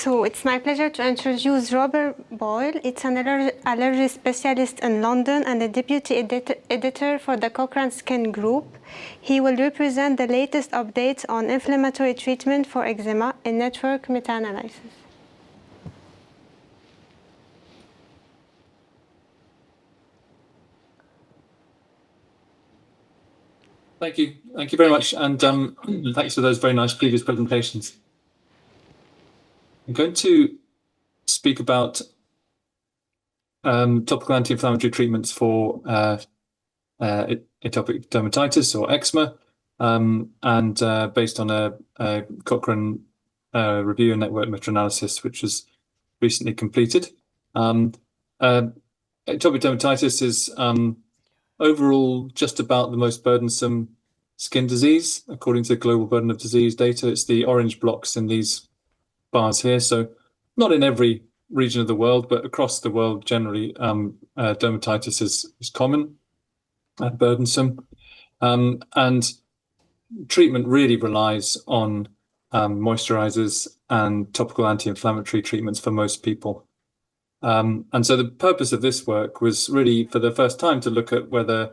So it's my pleasure to introduce Robert Boyle. It's an allergy specialist in London and a deputy editor for the Cochrane Skin Group. He will represent the latest updates on inflammatory treatment for eczema in network meta-analysis. Thank you. Thank you very much. And thanks for those very nice previous presentations. I'm going to speak about topical anti-inflammatory treatments for atopic dermatitis or eczema, and based on a Cochrane review and network meta-analysis, which was recently completed. Atopic dermatitis is overall just about the most burdensome skin disease, according to global burden of disease data. It's the orange blocks in these bars here. So not in every region of the world, but across the world generally, dermatitis is common and burdensome. And treatment really relies on moisturizers and topical anti-inflammatory treatments for most people. And so the purpose of this work was really for the first time to look at whether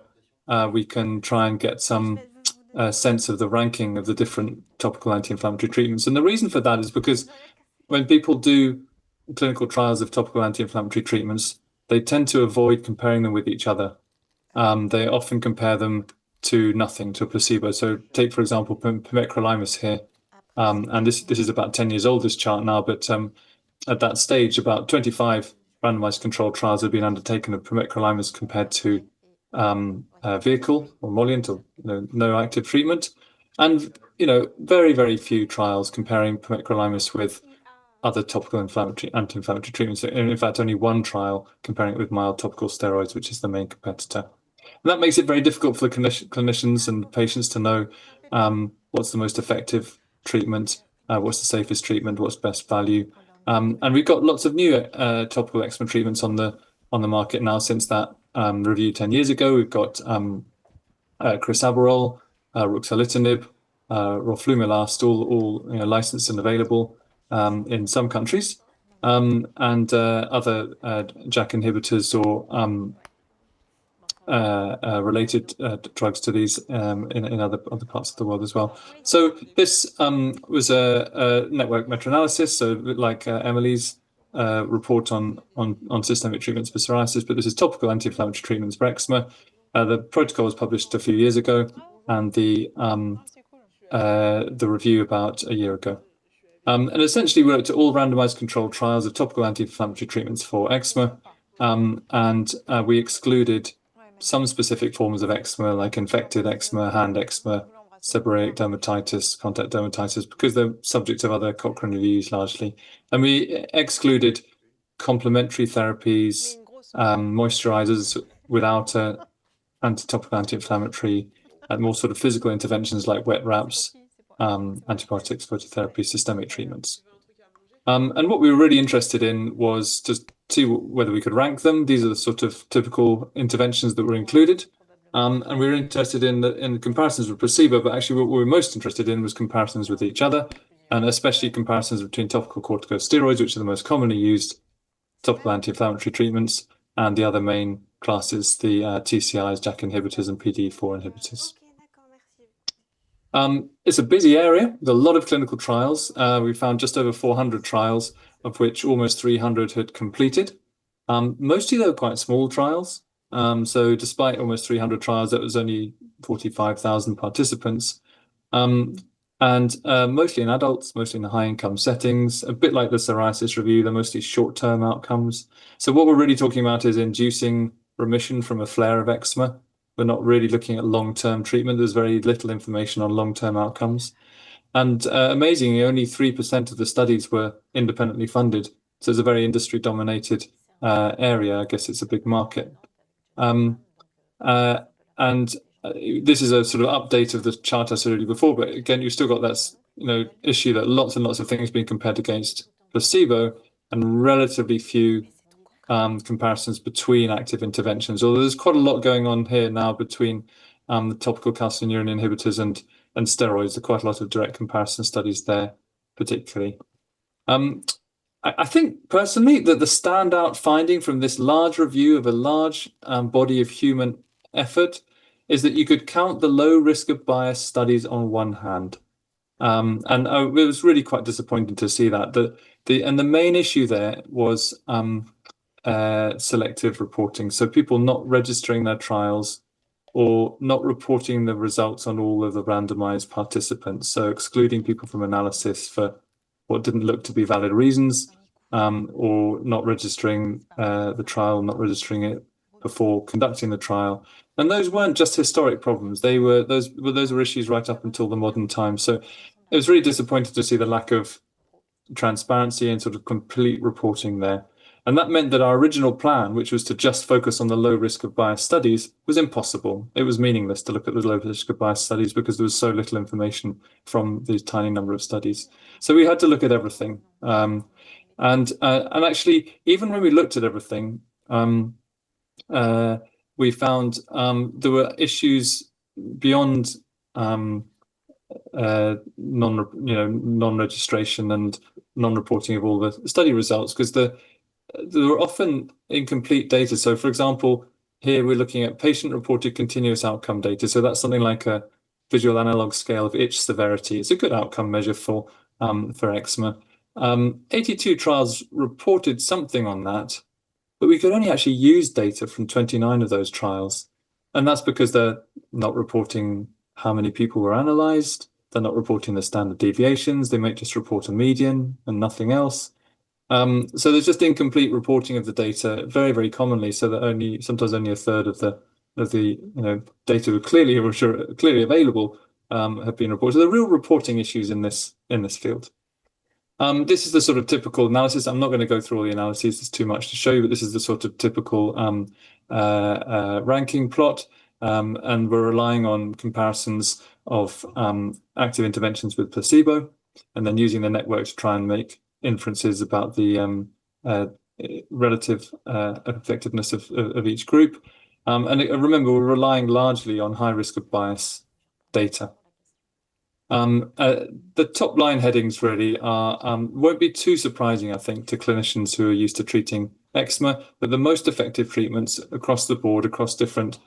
we can try and get some sense of the ranking of the different topical anti-inflammatory treatments. And the reason for that is because when people do clinical trials of topical anti-inflammatory treatments, they tend to avoid comparing them with each other. They often compare them to nothing, to a placebo. So take, for example, pimecrolimus here. And this is about 10 years old, this chart now, but at that stage, about 25 randomized controlled trials have been undertaken of pimecrolimus compared to vehicle or emollient or no active treatment. And, very, very few trials comparing pimecrolimus with other topical anti-inflammatory treatments. In fact, only one trial comparing it with mild topical steroids, which is the main competitor. And that makes it very difficult for the clinicians and patients to know what's the most effective treatment, what's the safest treatment, what's best value. And we've got lots of new topical eczema treatments on the market now since that review 10 years ago. We've got crisaborole, ruxolitinib, roflumilast, all licensed and available in some countries, and other JAK inhibitors or related drugs to these in other parts of the world as well. So this was a network meta-analysis, so like Emily's report on systemic treatments for psoriasis, but this is topical anti-inflammatory treatments for eczema. The protocol was published a few years ago, and the review about a year ago. And essentially we looked at all randomized controlled trials of topical anti-inflammatory treatments for eczema, and we excluded some specific forms of eczema, like infected eczema, hand eczema, seborrheic dermatitis, contact dermatitis, because they're subject of other Cochrane reviews largely. And we excluded complementary therapies, moisturizers without topical anti-inflammatory, and more sort of physical interventions like wet wraps, antibiotics, phototherapy, systemic treatments. And what we were really interested in was to see whether we could rank them. These are the sort of typical interventions that were included. And we were interested in comparisons with placebo, but actually what we were most interested in was comparisons with each other, and especially comparisons between topical corticosteroids, which are the most commonly used topical anti-inflammatory treatments, and the other main classes, the TCIs, JAK inhibitors, and PDE4 inhibitors. It's a busy area with a lot of clinical trials. We found just over 400 trials, of which almost 300 had completed. Mostly they were quite small trials. So despite almost 300 trials, that was only 45,000 participants. And mostly in adults, mostly in the high-income settings, a bit like the psoriasis review, they're mostly short-term outcomes. So what we're really talking about is inducing remission from a flare of eczema. We're not really looking at long-term treatment. There's very little information on long-term outcomes. And amazingly, only 3% of the studies were independently funded. So it's a very industry-dominated area. I guess it's a big market. And this is a sort of update of the chart I saw already before. But again, you've still got that issue that lots and lots of things being compared against placebo and relatively few comparisons between active interventions. Although there's quite a lot going on here now between the topical calcineurin inhibitors and steroids. There are quite a lot of direct comparison studies there, particularly. I think personally that the standout finding from this large review of a large body of human effort is that you could count the low risk of bias studies on one hand. And it was really quite disappointing to see that. The main issue there was selective reporting. So people not registering their trials or not reporting the results on all of the randomized participants. So excluding people from analysis for what didn't look to be valid reasons, or not registering the trial, not registering it before conducting the trial. And those weren't just historic problems. Those were issues right up until the modern times. So it was really disappointing to see the lack of transparency and sort of complete reporting there. And that meant that our original plan, which was to just focus on the low risk of bias studies, was impossible. It was meaningless to look at the low risk of bias studies because there was so little information from these tiny number of studies. So we had to look at everything. And actually, even when we looked at everything, we found there were issues beyond non-registration and non-reporting of all the study results, because there were often incomplete data. So, for example, here we're looking at patient-reported continuous outcome data. So that's something like a visual analog scale of itch severity. It's a good outcome measure for eczema. 82 trials reported something on that, but we could only actually use data from 29 of those trials. And that's because they're not reporting how many people were analyzed. They're not reporting the standard deviations. They might just report a median and nothing else. So there's just incomplete reporting of the data very, very commonly, so that sometimes only a third of the data clearly available have been reported. So there are real reporting issues in this field. This is the sort of typical analysis. I'm not going to go through all the analyses. There's too much to show you, but this is the sort of typical ranking plot. And we're relying on comparisons of active interventions with placebo, and then using the network to try and make inferences about the relative effectiveness of each group. And remember, we're relying largely on high risk of bias data. The top line headings really won't be too surprising, I think, to clinicians who are used to treating eczema, but the most effective treatments across the board, across different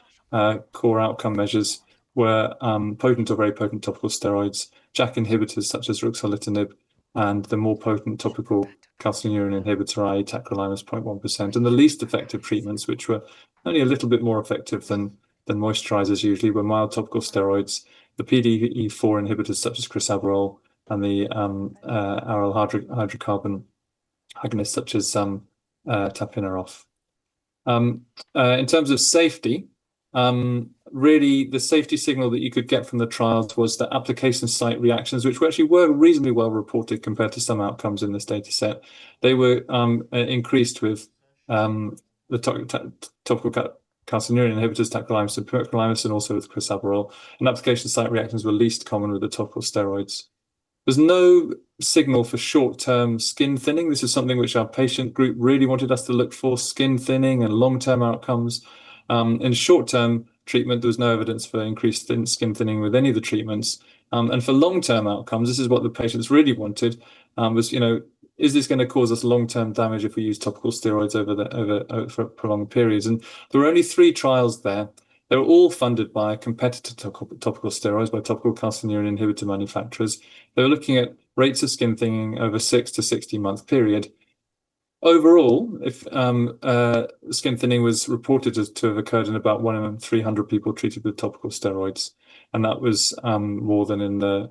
core outcome measures, were potent or very potent topical steroids, JAK inhibitors such as ruxolitinib, and the more potent topical calcineurin inhibitor, i.e. tacrolimus 0.1%, and the least effective treatments, which were only a little bit more effective than moisturizers usually, were mild topical steroids, the PDE4 inhibitors such as crisaborole, and the aryl hydrocarbon agonists such as tapinarof. In terms of safety, really the safety signal that you could get from the trials was that application site reactions, which were reasonably well reported compared to some outcomes in this data set. They were increased with the topical calcineurin inhibitors, tacrolimus and pimecrolimus, and also with crisaborole. And application site reactions were least common with the topical steroids. There's no signal for short-term skin thinning. This is something which our patient group really wanted us to look for, skin thinning and long-term outcomes. In short-term treatment, there was no evidence for increased skin thinning with any of the treatments. And for long-term outcomes, this is what the patients really wanted, was, is this going to cause us long-term damage if we use topical steroids over for prolonged periods? And there were only 3 trials there. They were all funded by competitor topical steroids, by topical calcineurin inhibitor manufacturers. They were looking at rates of skin thinning over 6 to 16 month period. Overall, if skin thinning was reported to have occurred in about 1 in 300 people treated with topical steroids, and that was more than in the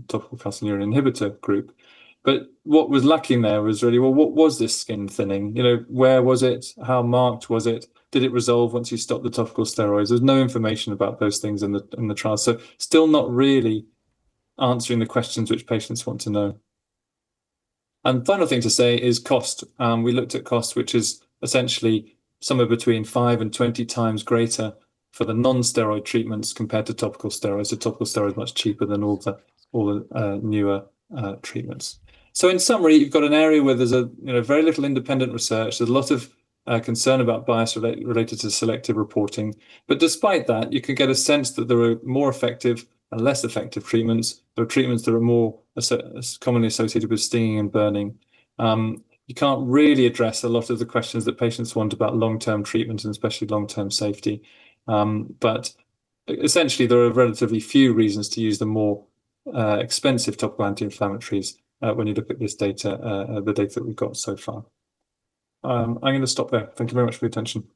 topical calcineurin inhibitor group. But what was lacking there was really, well, what was this skin thinning? Where was it? How marked was it? Did it resolve once you stopped the topical steroids? There's no information about those things in the trial. So still not really answering the questions which patients want to know. And final thing to say is cost. We looked at cost, which is essentially somewhere between 5 and 20 times greater for the non-steroid treatments compared to topical steroids. So topical steroids much cheaper than all the newer treatments. So in summary, you've got an area where there's very little independent research. There's a lot of concern about bias related to selective reporting. But despite that, you can get a sense that there are more effective and less effective treatments. There are treatments that are more commonly associated with stinging and burning. you can't really address a lot of the questions that patients want about long-term treatment and especially long-term safety. But essentially, there are relatively few reasons to use the more expensive topical anti-inflammatories when you look at this data, the data that we've got so far. I'm going to stop there. Thank you very much for your attention.